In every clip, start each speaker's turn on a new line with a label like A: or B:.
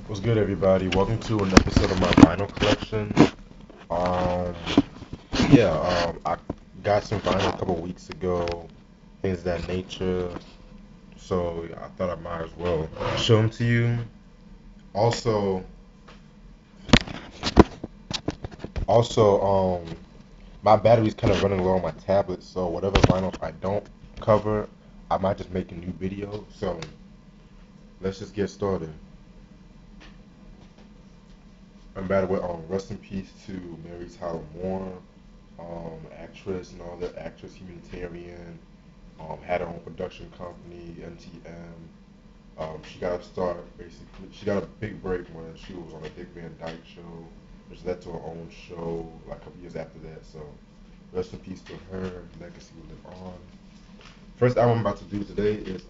A: What's good, everybody? Welcome to an episode of my vinyl collection. Um, I got some vinyl a couple weeks ago, things of that nature. So I thought I might as well show them to you. Also, also, my battery's kind of running low on my tablet, so whatever vinyls I don't cover, I might just make a new video. So let's just get started. And by the way, rest in peace to Mary Tyler Moore, actress and all that, actress, humanitarian, had her own production company, MTM. She got a start, basically, she got a big break when she was on the Dick Van Dyke Show, which led to her own show like a couple years after that. So rest in peace to her, legacy will live on. First album I'm about to do today is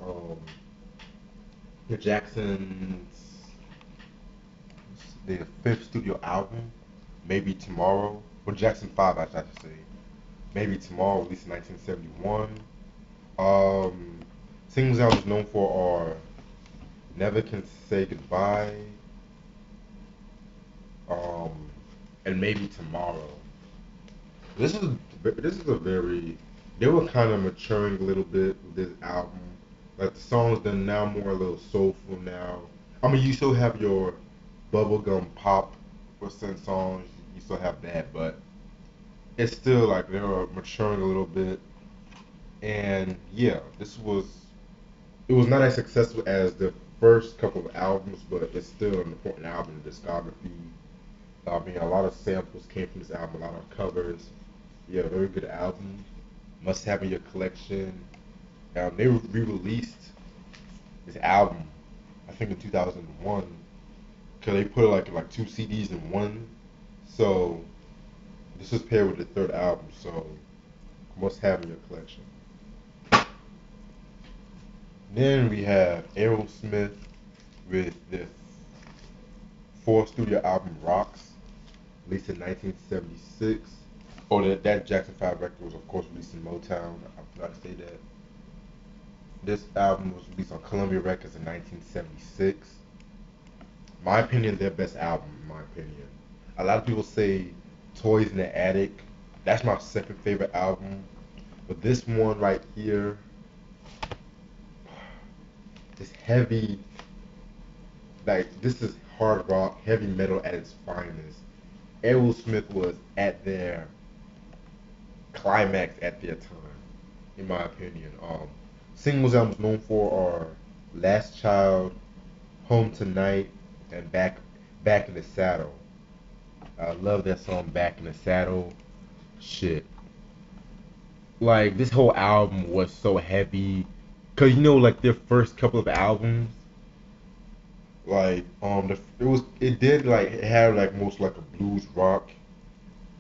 A: the Jackson's their fifth studio album, Maybe Tomorrow. Well, Jackson 5, I should say. Maybe Tomorrow, released in 1971. Um, Singles I was known for are Never Can Say Goodbye, um, and Maybe Tomorrow. This is a very they were kind of maturing a little bit with this album. Like the songs they're now more a little soulful now. I mean, you still have your bubblegum pop for some songs. You still have that, but it's still like they were maturing a little bit. And yeah, this was it was not as successful as the first couple of albums, but it's still an important album in discography. I mean, a lot of samples came from this album, a lot of covers. Yeah, very good album. Must have in your collection. They re-released this album, I think in 2001, because they put like two CDs in one. So this was paired with the third album, so must have in your collection. Then we have Aerosmith with the fourth studio album Rocks, released in 1976. Oh, that Jackson 5 record was, of course, released in Motown. I forgot to say that. This album was released on Columbia Records in 1976. My opinion, their best album, in my opinion. A lot of people say Toys in the Attic. That's my second favorite album. But this one right here, this heavy, like, this is hard rock, heavy metal at its finest. Aerosmith was at their climax at their time, in my opinion. Singles I was known for are Last Child, Home Tonight, and Back in the Saddle. I love that song Back in the Saddle. Shit. Like this whole album was so heavy. Cause like their first couple of albums, it did like it had like most like a blues rock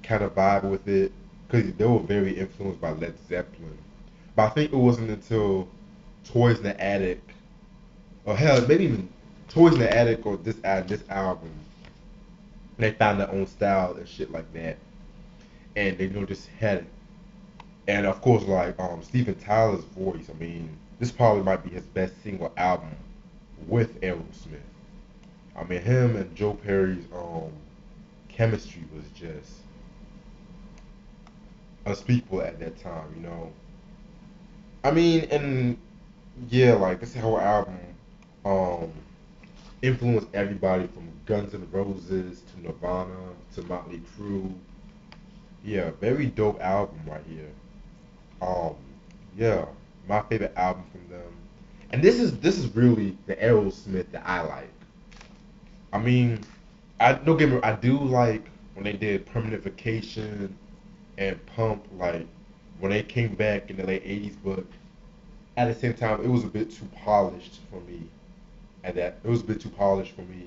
A: kind of vibe with it. Cause they were very influenced by Led Zeppelin. But I think it wasn't until Toys in the Attic, or hell, maybe even Toys in the Attic or this album, they found their own style and shit like that, and they just had it. And of course, like Steven Tyler's voice. I mean, this probably might be his best single album with Aerosmith. I mean, him and Joe Perry's chemistry was just unspeakable at that time. I mean, and yeah, like this whole album um influenced everybody from Guns N' Roses to Nirvana to Motley Crue. Yeah, very dope album right here. Um, yeah, my favorite album from them. And this is really the Aerosmith that I like. I mean, I don't get me. I do like when they did Permanent Vacation and Pump, like when they came back in the late '80s. But at the same time, it was a bit too polished for me. At that, it was a bit too polished for me.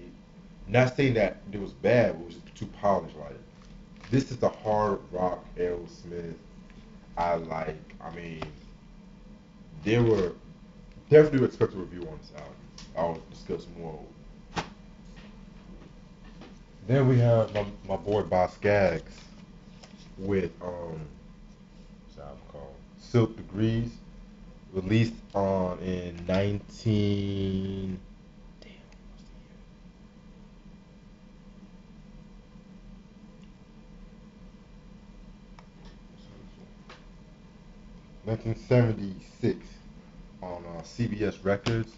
A: Not saying that it was bad, but it was just too polished. Like this is the hard rock Aerosmith I like. I mean, they were definitely expect a review on this album. I'll discuss more. Then we have my boy Boss Skaggs with what's the album called? Silk Degrees, released on in 19 damn, what's the year? 1976 on CBS Records.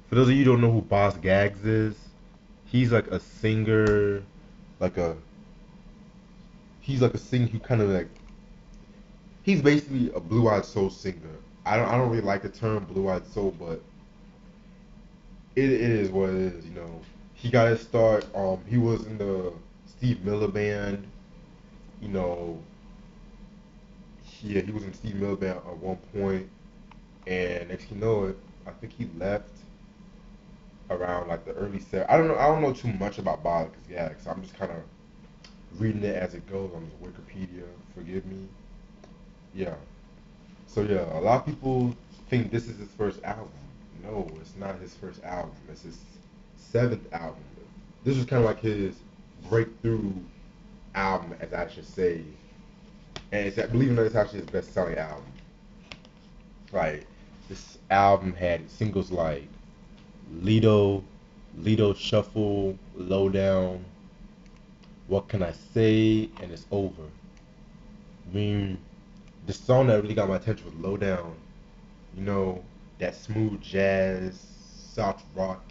A: For those of you who don't know who Boss Gags is, he's like a singer, like a he's like a singer who kind of like he's basically a blue-eyed soul singer. I don't really like the term blue-eyed soul, but it is what it is. He got his start. He was in the Steve Miller Band. You know, he was in Steve Miller Band at one point, and next you know it, I think he left around like the early '70s. I don't know. I don't know too much about Boz Scaggs. I'm just kind of reading it as it goes on Wikipedia. Forgive me. Yeah. So yeah, a lot of people think this is his first album. No, it's not his first album. It's his seventh album. This was kind of like his breakthrough album, as I should say. And believe it or not, it's actually his best-selling album. Like this album had singles like Lido, Lido Shuffle, Lowdown, What Can I Say, and It's Over. I mean, the song that really got my attention was Lowdown. You know, that smooth jazz, soft rock,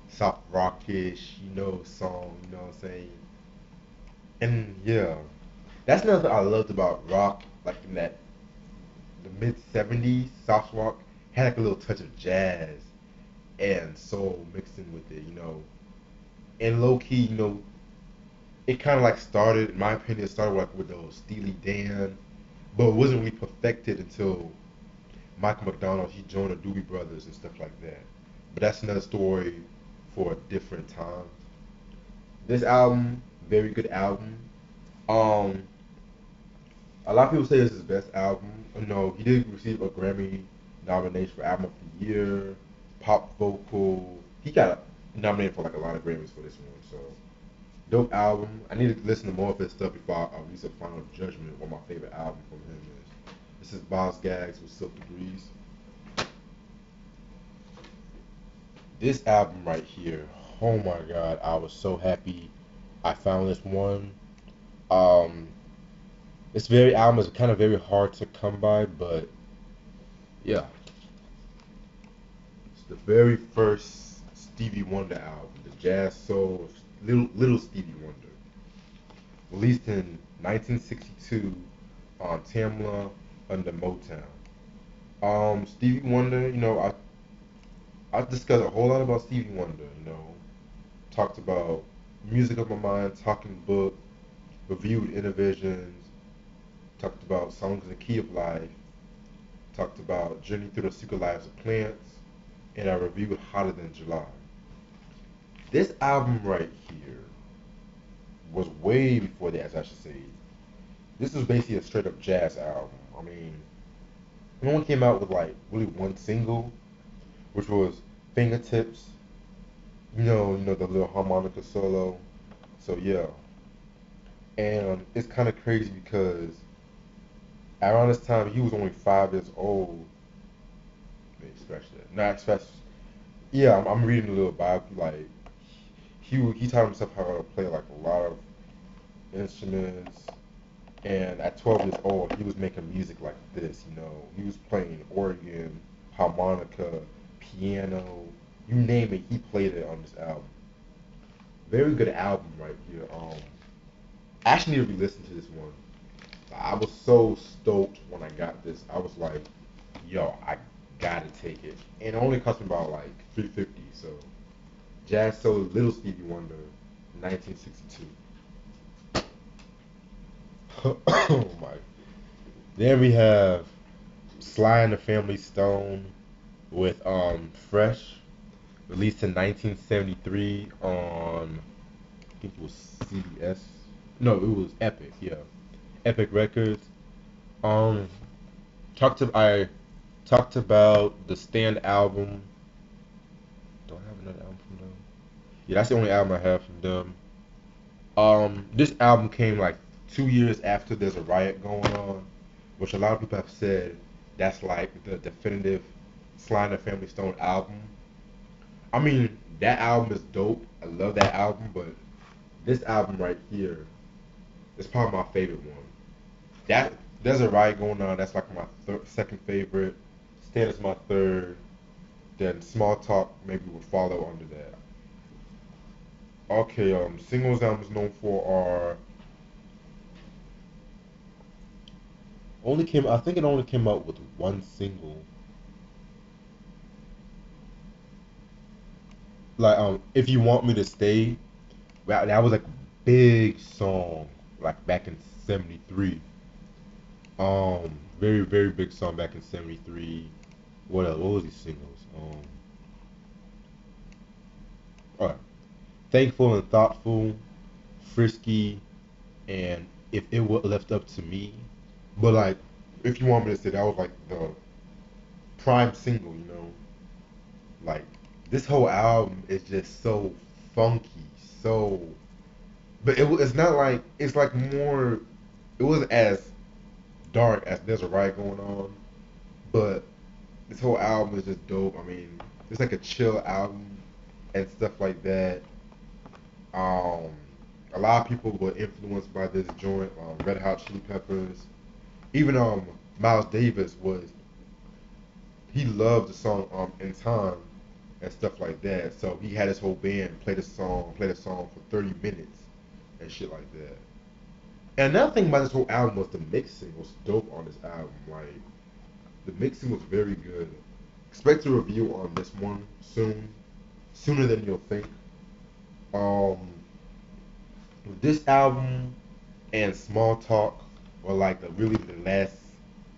A: soft rockish, song, you know what I'm saying? And yeah, that's another thing I loved about rock, like in that the mid '70s, soft rock had like a little touch of jazz and soul mixed in with it. And low key, it kind of like started, in my opinion, it started like with those Steely Dan, but it wasn't really perfected until Michael McDonald, he joined the Doobie Brothers and stuff like that. But that's another story for a different time. This album, very good album. Um, a lot of people say this is his best album. No, he did receive a Grammy nomination for Album of the Year, Pop Vocal. He got nominated for like a lot of Grammys for this one. So dope album. I need to listen to more of his stuff before I release a final judgment what my favorite album from him is. This is Boz Gags with Silk Degrees. This album right here, oh my god, I was so happy I found this one. Um, this very album is kind of very hard to come by, but yeah, it's the very first Stevie Wonder album, the jazz soul of Little Stevie Wonder, released in 1962 on Tamla under Motown. Stevie Wonder, I discussed a whole lot about Stevie Wonder. Talked about Music of My Mind, Talking Book, reviewed Innovisions, talked about Songs in the Key of Life, talked about Journey Through the Secret Lives of Plants, and I reviewed Hotter Than July. This album right here was way before that, as I should say. This was basically a straight up jazz album. I mean, no one came out with like really one single, which was Fingertips. The little harmonica solo. So yeah, and it's kind of crazy because around this time he was only 5 years old. Let me scratch that. Not scratch. Yeah, I'm reading a little biography. Like he taught himself how to play like a lot of instruments, and at 12 years old he was making music like this. He was playing organ, harmonica, piano, you name it. He played it on this album. Very good album right here. I actually need to re-listen to this one. I was so stoked when I got this. I was like, yo, I gotta take it. And it only cost me about like 350. So Jazz Soul Little Stevie Wonder, 1962. Oh my. Then we have Sly and the Family Stone with Fresh, released in 1973 on I think it was CBS. No, it was Epic. Yeah, Epic Records. Um, I talked about the Stand album. Do I have another album from them? Yeah, that's the only album I have from them. This album came like 2 years after There's a Riot going on, which a lot of people have said that's like the definitive Sly and the Family Stone album. I mean, that album is dope. I love that album, but this album right here is probably my favorite one. That There's a Riot Going On. That's like my second favorite. Stand is my third. Then Small Talk maybe would follow under that. Okay, singles I was known for are only came. I think it only came out with one single. Like if you want me to stay, wow, that was like a big song, like back in '73. Very big song back in '73. What else? What was these singles? Alright, Thankful and Thoughtful, Frisky, and If It Were Left Up to Me. But like, if you want me to say that was like the prime single, you know, like this whole album is just so funky, so. But it's not like it's like more. It wasn't as dark as There's a Riot Going On, but this whole album is just dope. I mean, it's like a chill album and stuff like that. Um, a lot of people were influenced by this joint. Red Hot Chili Peppers. Even Miles Davis was he loved the song In Time and stuff like that. So he had his whole band play the song for 30 minutes and shit like that. And another thing about this whole album was the mixing was dope on this album. Like the mixing was very good. Expect a review on this one soon, sooner than you'll think. Um, this album and Small Talk were like really the last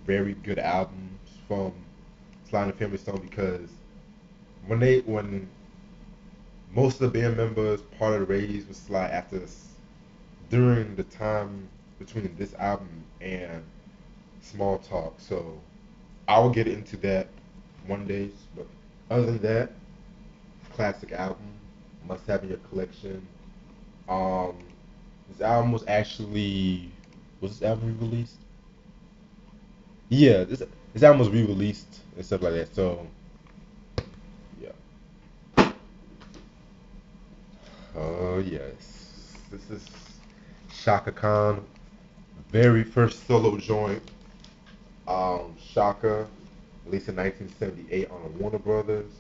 A: very good albums from Sly and the Family Stone because when most of the band members parted ways with Sly after this, during the time between this album and Small Talk. So I will get into that one day. But other than that, classic album, must have in your collection. Um, this album was this album re-released? Yeah, this album was re-released and stuff like that. So yeah. Oh yes, this is Shaka Khan, very first solo joint. Shaka, released in 1978 on Warner Brothers.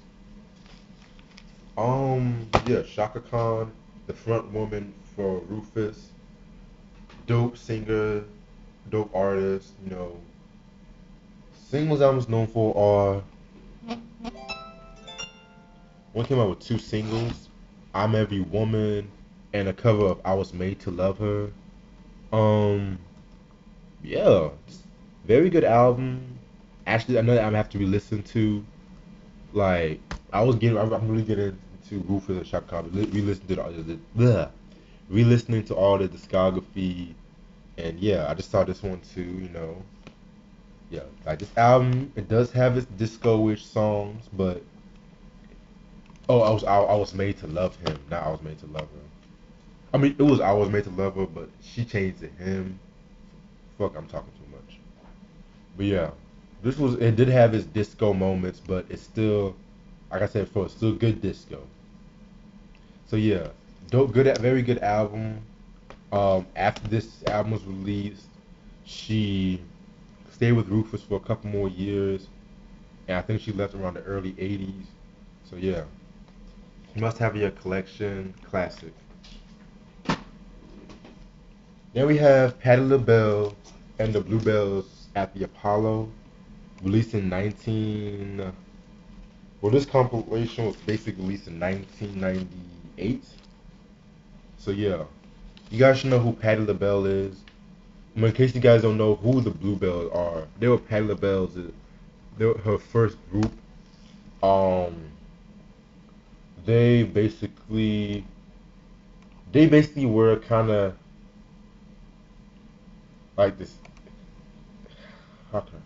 A: Yeah, Shaka Khan, the front woman for Rufus, dope singer, dope artist. You know, singles I was known for are one came out with two singles, "I'm Every Woman" and a cover of "I Was Made to Love Her." Um, yeah, very good album. Actually, another album I have to re-listen to. Like I'm really getting into Rufus and Shaka Khan. Re-listening to re-listening to all the discography, and yeah, I just saw this one too. You know, yeah, like this album, it does have its disco-ish songs, but oh, I was made to love him, not I was made to love her. I mean, it was I was made to love her, but she changed to him. Fuck, I'm talking too much. But yeah, it did have its disco moments, but it's still, like I said before, it's still good disco. So yeah, dope, very good album. After this album was released, she stayed with Rufus for a couple more years, and I think she left around the early '80s. So yeah, you must have your collection classic. Then we have Patti LaBelle and the Bluebells at the Apollo, released in 19. Well, this compilation was basically released in 1998. So yeah, you guys should know who Patti LaBelle is. I mean, in case you guys don't know who the Bluebells are, they were Patti LaBelle's. They were her first group. Um, they basically they basically were kind of like this. How can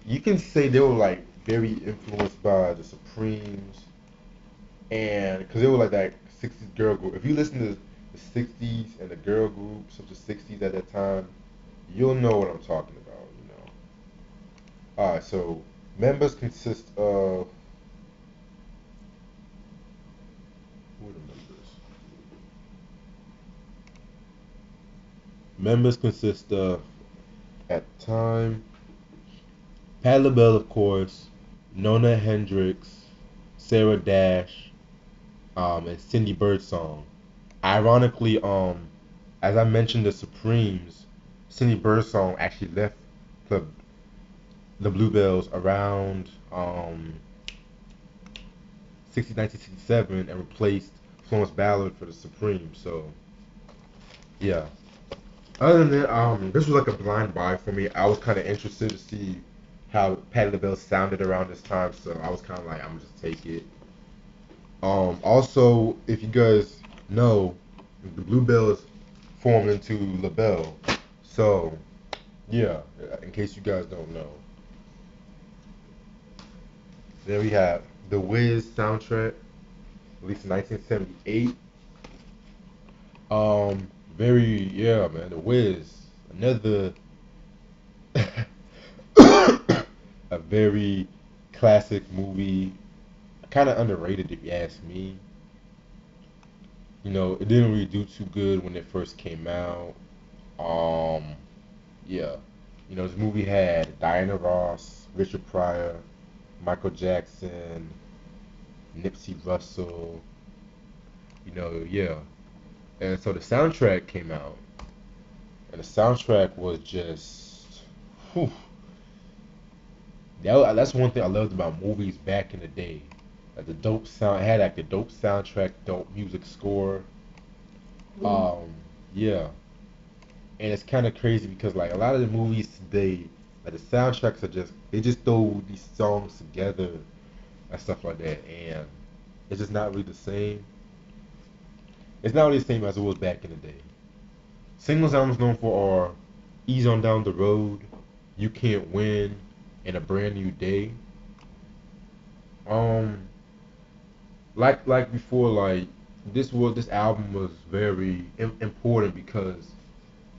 A: you can say they were like very influenced by the Supremes, and because they were like that '60s girl group. If you listen to the '60s and the girl groups of the '60s at that time, you'll know what I'm talking about. You know. All right, so members consist of who are the members? Members consist of, at the time, Patti LaBelle, of course, Nona Hendrix, Sarah Dash, and Cindy Birdsong. Ironically, as I mentioned, the Supremes, Cindy Birdsong actually left the the Bluebells around 1967 and replaced Florence Ballard for the Supremes. So yeah. Other than that, this was like a blind buy for me. I was kind of interested to see how Patti LaBelle sounded around this time, so I was kind of like, I'm gonna just take it. Also, if you guys know, the Bluebells formed into LaBelle. So yeah, in case you guys don't know. Then we have the Wiz soundtrack, released in 1978. Very, yeah, man, the Wiz, another a very classic movie, kind of underrated if you ask me. You know, it didn't really do too good when it first came out. Um, yeah, you know, this movie had Diana Ross, Richard Pryor, Michael Jackson, Nipsey Russell. You know, yeah. And so the soundtrack came out, and the soundtrack was just, whew, that's one thing I loved about movies back in the day. Like the dope sound, it had like the dope soundtrack, dope music score. Um, yeah, and it's kind of crazy because like a lot of the movies today, like the soundtracks are just they just throw these songs together and stuff like that, and it's just not really the same. It's not really the same as it was back in the day. Singles I was known for are Ease on Down the Road, You Can't Win, and A Brand New Day. Um, like before, like this album was very important because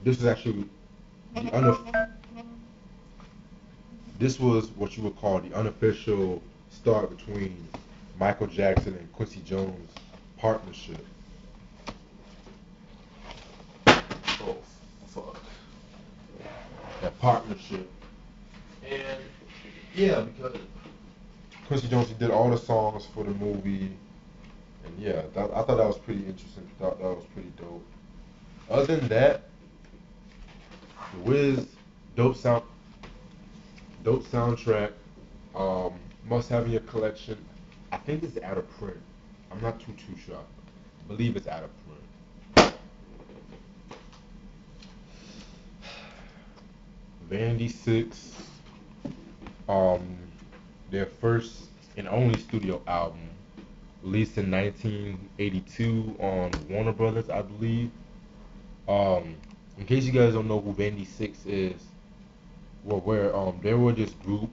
A: this is actually the this was what you would call the unofficial start between Michael Jackson and Quincy Jones partnership. Oh fuck, that partnership, and yeah, because Quincy Jones he did all the songs for the movie, and yeah, I thought that was pretty interesting. Thought that was pretty dope. Other than that, the Wiz, dope sound, dope soundtrack. Um, must have in your collection. I think it's out of print. I'm not too sure. I believe it's out of print. Vanity Six, um, their first and only studio album, released in 1982 on Warner Brothers, I believe. Um, in case you guys don't know who Vanity Six is, well, where they were this group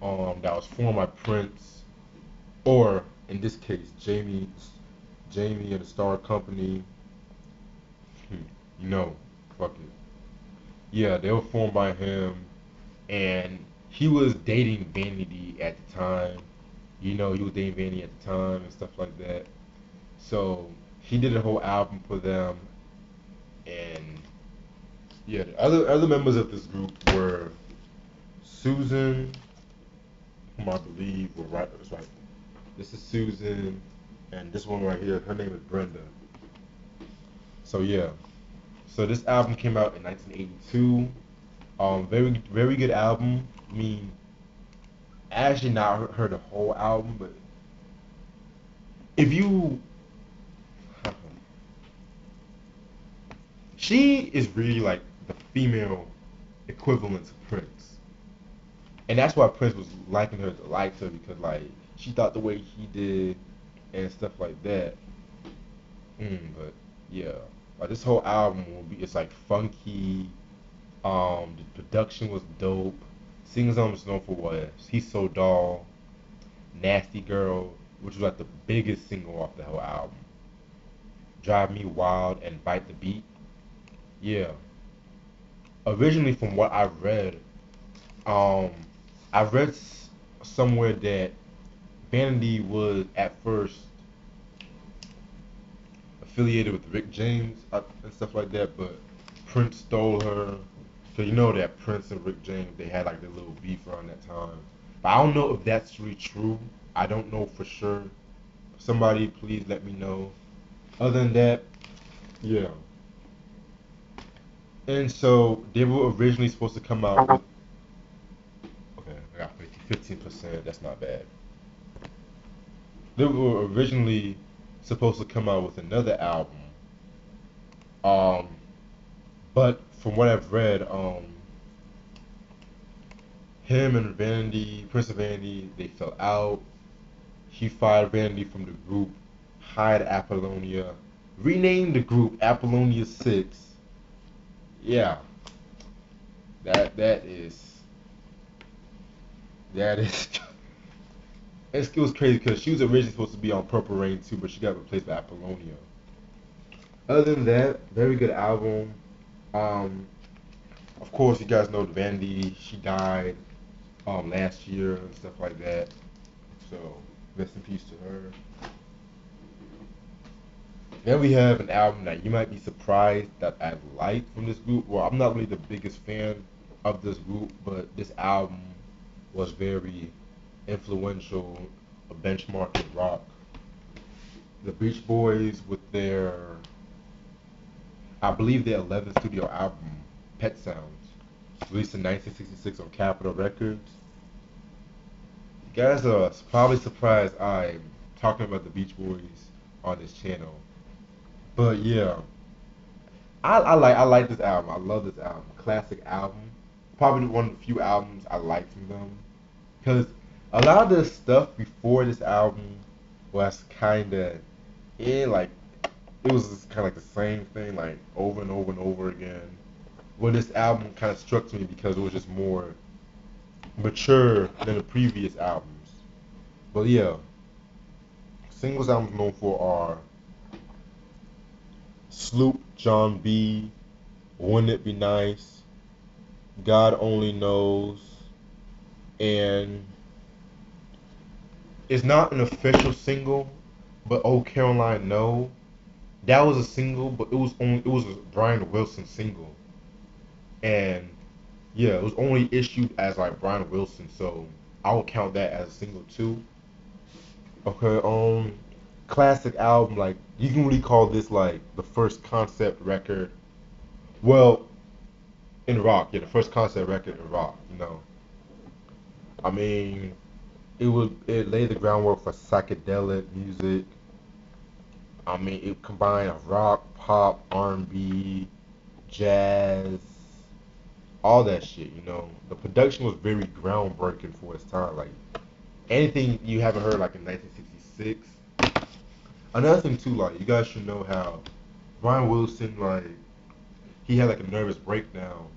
A: that was formed by Prince, or in this case, Jamie and the Star Company. Hmm, you know, fuck it. Yeah, they were formed by him, and he was dating Vanity at the time. You know, he was dating Vanity at the time and stuff like that. So he did a whole album for them, and yeah, the other members of this group were Susan, whom I believe were right. That's right. This is Susan, and this one right here, her name is Brenda. So yeah, so this album came out in 1982. Very good album. I mean, I actually not heard the whole album, but if you, she is really like the female equivalent to Prince, and that's why Prince was liking her, liked her because like she thought the way he did and stuff like that. But yeah, like this whole album will be it's like funky. The production was dope. Singles I'm just known for was He's So Dull, Nasty Girl, which was like the biggest single off the whole album. Drive Me Wild and Bite the Beat. Yeah. Originally, from what um, I read somewhere that Vanity was at first affiliated with Rick James and stuff like that, but Prince stole her. So you know that Prince and Rick James, they had like their little beef around that time. But I don't know if that's really true. I don't know for sure. Somebody please let me know. Other than that, yeah. And so they were originally supposed to come out with, okay, I got 15%. That's not bad. They were originally supposed to come out with another album. Um, but from what I've read, him and Vanity, Prince of Vanity, they fell out. He fired Vanity from the group, hired Apollonia, renamed the group Apollonia 6. Yeah, that is that is it was crazy because she was originally supposed to be on Purple Rain too, but she got replaced by Apollonia. Other than that, very good album. Um, of course, you guys know Vandy. She died last year and stuff like that. So rest in peace to her. Then we have an album that you might be surprised that I like from this group. Well, I'm not really the biggest fan of this group, but this album was very influential, a benchmark in rock. The Beach Boys with their, I believe their 11th studio album, Pet Sounds, released in 1966 on Capitol Records. You guys are probably surprised I'm talking about the Beach Boys on this channel. But yeah, I like this album. I love this album. Classic album. Probably one of the few albums I like from them. Because a lot of the stuff before this album was kind of like it was just kind of like the same thing, like over and over and over again. Well, this album kind of struck me because it was just more mature than the previous albums. But yeah, singles I'm known for are Sloop, John B, Wouldn't It Be Nice, God Only Knows, and it's not an official single, but Oh Caroline No, that was a single, but it was a Brian Wilson single, and yeah, it was only issued as like Brian Wilson, so I will count that as a single too. Okay, classic album, like you can really call this like the first concept record. Well, in rock, yeah, the first concept record in rock. I mean, it laid the groundwork for psychedelic music. I mean, it combined rock, pop, R&B, jazz, all that shit. The production was very groundbreaking for its time. Like anything you haven't heard like in 1966. Another thing too, like you guys should know how Brian Wilson, like he had like a nervous breakdown,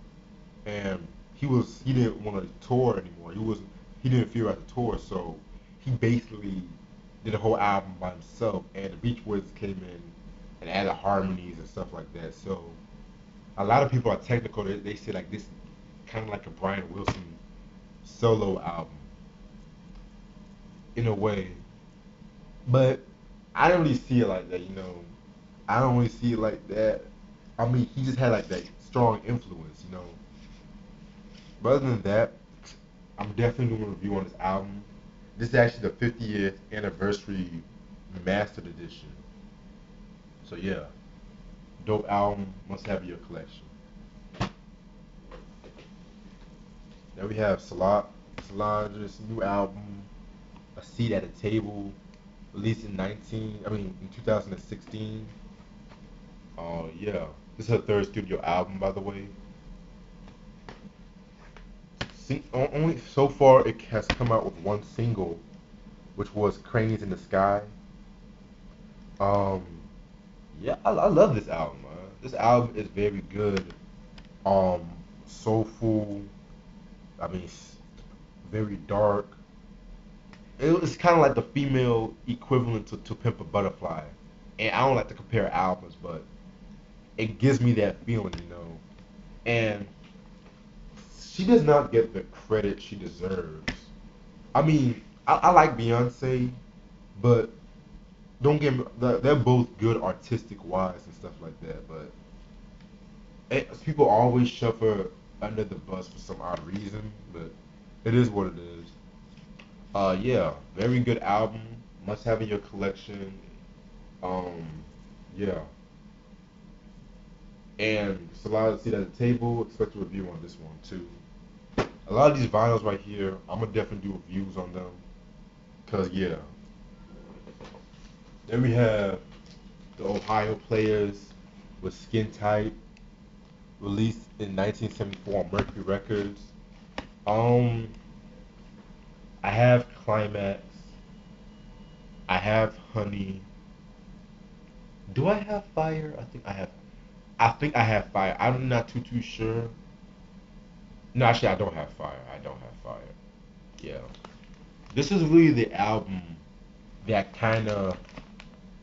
A: and he didn't want to tour anymore. He didn't feel like to tour, so he basically did a whole album by himself, and the Beach Boys came in and added harmonies and stuff like that. So a lot of people are technical. They say like this kind of like a Brian Wilson solo album in a way, but I didn't really see it like that. I don't really see it like that. I mean, he just had like that strong influence. But other than that, I'm definitely doing a review on this album. This is actually the 50th anniversary mastered edition. So yeah, dope album, must have in your collection. Then we have Solange's new album, A Seat at a Table, released in 2016. Yeah, this is her third studio album, by the way. Only so far it has come out with one single, which was Cranes in the Sky. Um, yeah, I love this album, man. This album is very good. Um, Soulful. I mean, it's very dark. It's kind of like the female equivalent to Pimp a Butterfly. And I don't like to compare albums, but it gives me that feeling. And she does not get the credit she deserves. I mean, I like Beyonce, but don't get me, they're both good artistic wise and stuff like that. But People always shove her under the bus for some odd reason, but it is what it is. Yeah, very good album. Must have in your collection. Um, yeah, and it's a lot of seat at the table. Expect a review on this one too. A lot of these vinyls right here, I'm gonna definitely do reviews on them. Cause yeah, then we have the Ohio Players with Skin Tight, released in 1974 on Mercury Records. Um, I have Climax. I have Honey. Do I have Fire? I think I have. I think I have Fire. I'm not too sure. No, actually, I don't have Fire. I don't have Fire. Yeah, this is really the album that kind of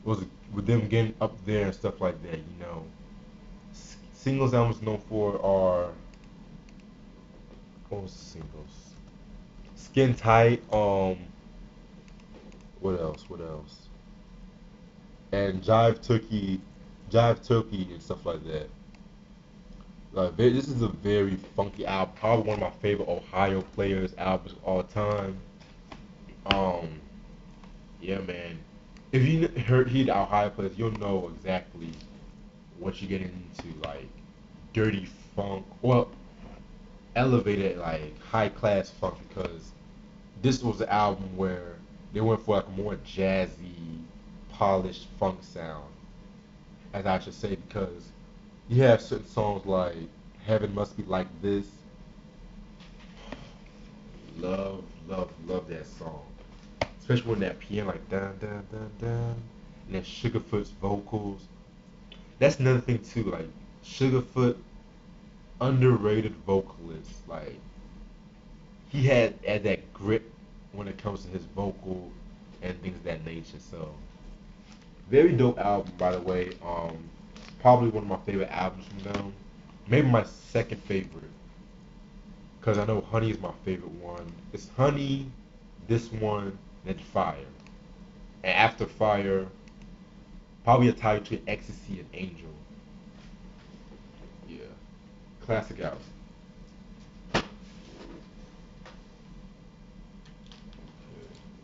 A: was with them getting up there and stuff like that. Singles I was known for are what was the singles? Skin Tight. What else? What else? And Jive Turkey, and stuff like that. Like this is a very funky album. Probably one of my favorite Ohio Players albums of all time. Um, yeah, man. If you hear the Ohio Players, you'll know exactly what you're getting into. Like dirty funk, well, elevated like high class funk because this was the album where they went for like a more jazzy, polished funk sound, as I should say, because you have certain songs like Heaven Must Be Like This. Love that song. Especially when that piano like dun dun dun dun and then Sugarfoot's vocals. That's another thing too, like Sugarfoot, underrated vocalist. Like he had that grip when it comes to his vocal and things of that nature. So very dope album, by the way. Probably one of my favorite albums from them. Maybe my second favorite, because I know Honey is my favorite one. It's Honey, this one, then Fire. And after Fire, probably a tie between Ecstasy and Angel. Yeah, classic album. Okay,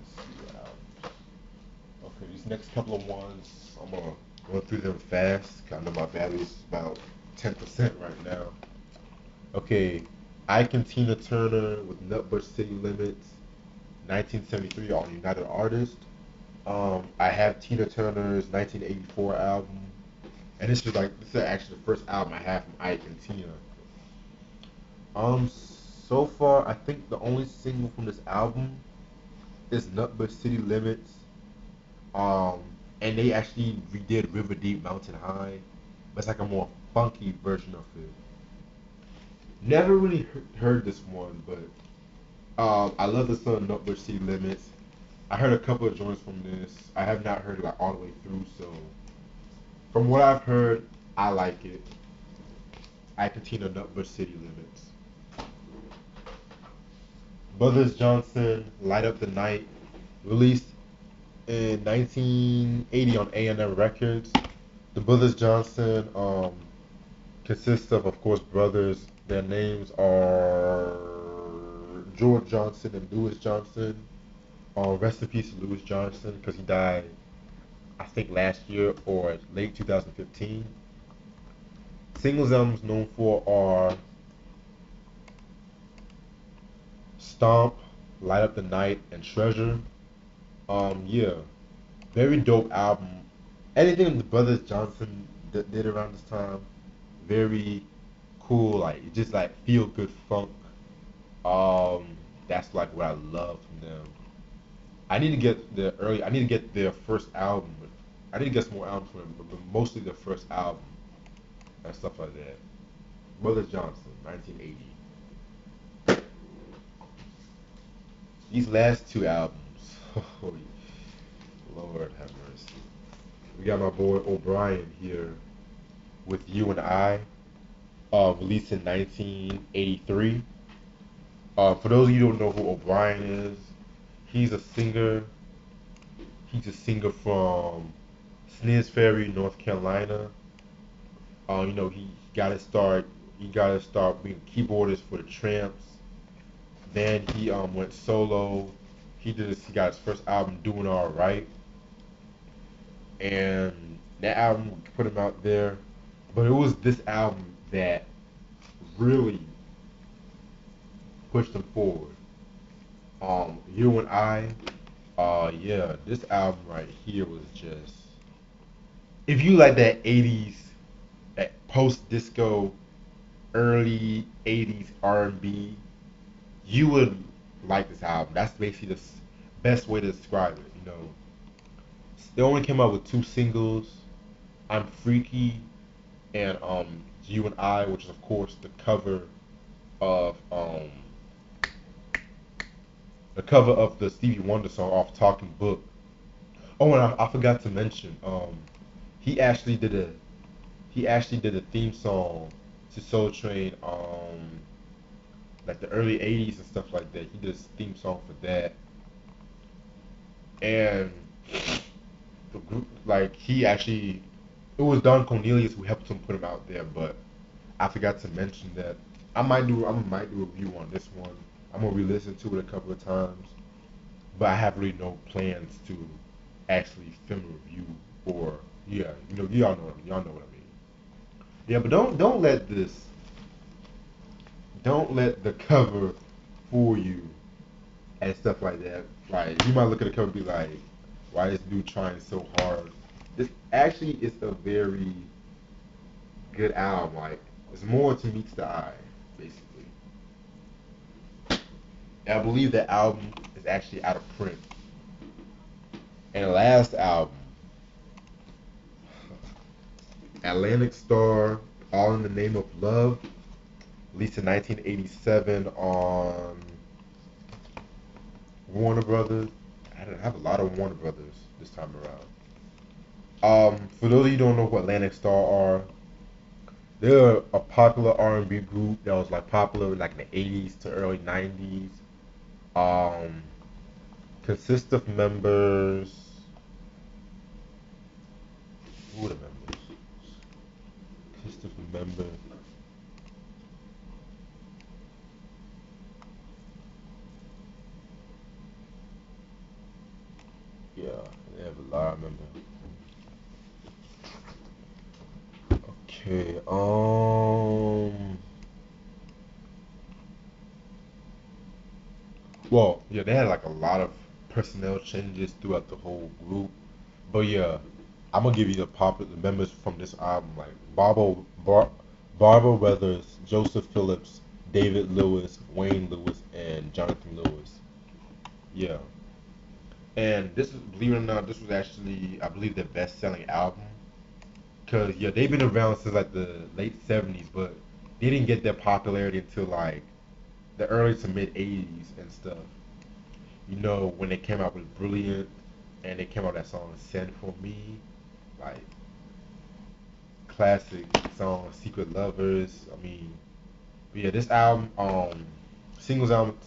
A: let's see what albums. Okay, these next couple of ones, I'm gonna go through them fast. 'Cause I know my battery's about 10% right now. Okay, Ike and Tina Turner with Nutbush City Limits, 1973 on United Artists. I have Tina Turner's 1984 album, and this is actually the first album I have from Ike and Tina. So far I think the only single from this album is Nutbush City Limits. Um, and they actually redid River Deep Mountain High, but it's like a more funky version of it. Never really heard this one, but I love the song Nutbush City Limits. I heard a couple of joints from this. I have not heard it like all the way through, so from what I've heard, I like it. I continue Nutbush City Limits. Brothers Johnson, Light Up the Night, released in 1980 on A&M Records. The Brothers Johnson consists of course, brothers. Their names are George Johnson and Lewis Johnson. Rest in peace to Lewis Johnson because he died, I think, last year or late 2015. Singles albums known for are Stomp, Light Up the Night, and Treasure. Yeah, very dope album. Anything the Brothers Johnson did around this time, very cool. Like just like feel good funk. That's like what I love from them. I need to get the early. I need to get their first album. I need to get some more albums from them, but mostly their first album and stuff like that. Brothers Johnson, 1980. These last two albums, holy Lord have mercy. We got my boy O'Brien here with You and I, released in 1983. For those of you who don't know who O'Brien is, he's a singer. He's a singer from Sneers Ferry, North Carolina. He got to start being keyboardist for the Tramps. Then he went solo. He got his first album, Doing All Right, and that album put him out there. But it was this album that really pushed him forward. You and I, yeah, this album right here was just, if you like that '80s, that post disco, early '80s R&B, you would like this album. That's basically the best way to describe it. They only came out with two singles, "I'm Freaky" and "You and I," which is of course of the cover of the Stevie Wonder song off Talking Book. Oh, and I forgot to mention, he actually did a he actually did a theme song to Soul Train, like the early '80s and stuff like that. He did a theme song for that, and the group, like he actually, it was Don Cornelius who helped him put him out there. But I forgot to mention that I might do a review on this one. I'm gonna re-listen to it a couple of times, but I have really no plans to actually film a review. Or yeah, y'all know what I mean. Yeah, but don't let the cover fool you and stuff like that. Like you might look at the cover and be like, why is this dude trying so hard? This actually is a very good album. Like there's more to meets the eye, basically. And I believe the album is actually out of print. And the last album, Atlantic Star, All in the Name of Love, released in 1987 on Warner Brothers. I have a lot of Warner Brothers this time around. For those of you who don't know who Atlantic Star are, they're a popular R&B group that was like popular like in the '80s to early '90s. Um, Consists of members. Who are the members? Consists of members. Yeah, they have a lot of members. Okay. Well, yeah, they had like a lot of personnel changes throughout the whole group. But yeah, I'm gonna give you the popular members from this album, like Barbara Weathers, Joseph Phillips, David Lewis, Wayne Lewis, and Jonathan Lewis. Yeah, and this is, believe it or not, this was actually, I believe, their best-selling album. Cause yeah, they've been around since like the late '70s, but they didn't get their popularity until like the early to mid '80s and stuff. When they came out with Brilliant, and they came out with that song "Send for Me," like classic song, "Secret Lovers." I mean, but yeah, this album, singles album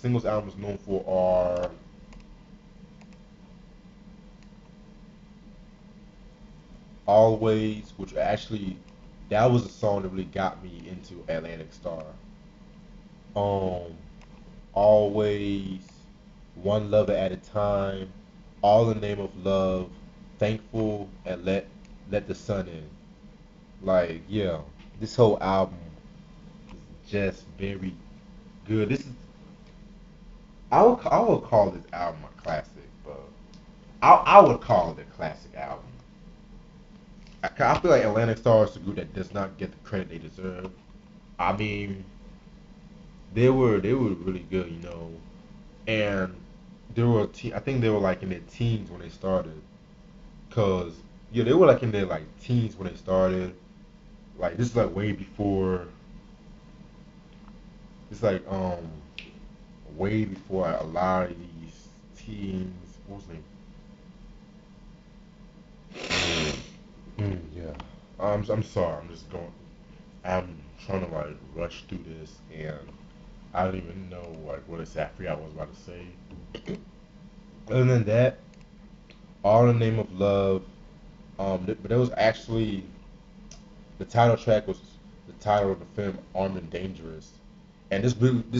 A: is known for are "Always," which actually that was a song that really got me into Atlantic Star. Um, "Always," "One Lover at a Time," "All in the Name of Love," "Thankful," and "Let the Sun In." Like, yeah, this whole album is just very good. I would call this album a classic, but I would call it a classic album. I feel like Atlantic Stars is a group that does not get the credit they deserve. I mean, they were really good, and I think they were like in their teens when they started, cause yeah, they were like in their like teens when they started. Like this is like way before. It's like way before a lot of these teens. What was his name? Yeah. I'm sorry. I'm just going. I'm trying to like rush through this, and I don't even know like what exactly I was about to say. Other than that, All in the Name of Love. But there was actually The title track was the title of the film Armed and Dangerous, and this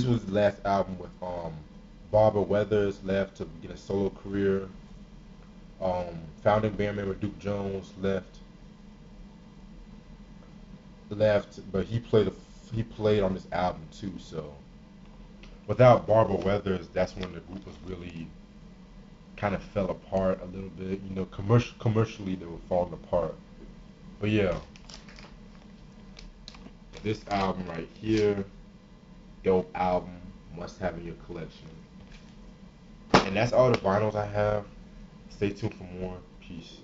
A: was the last album with Barbara Weathers left to begin a solo career. Founding band member Duke Jones left, but he played on this album too. So without Barbara Weathers, that's when the group was really kind of fell apart a little bit. You know, commercially they were falling apart. But yeah, this album right here, dope album, must have in your collection. And that's all the vinyls I have. Stay tuned for more. Peace.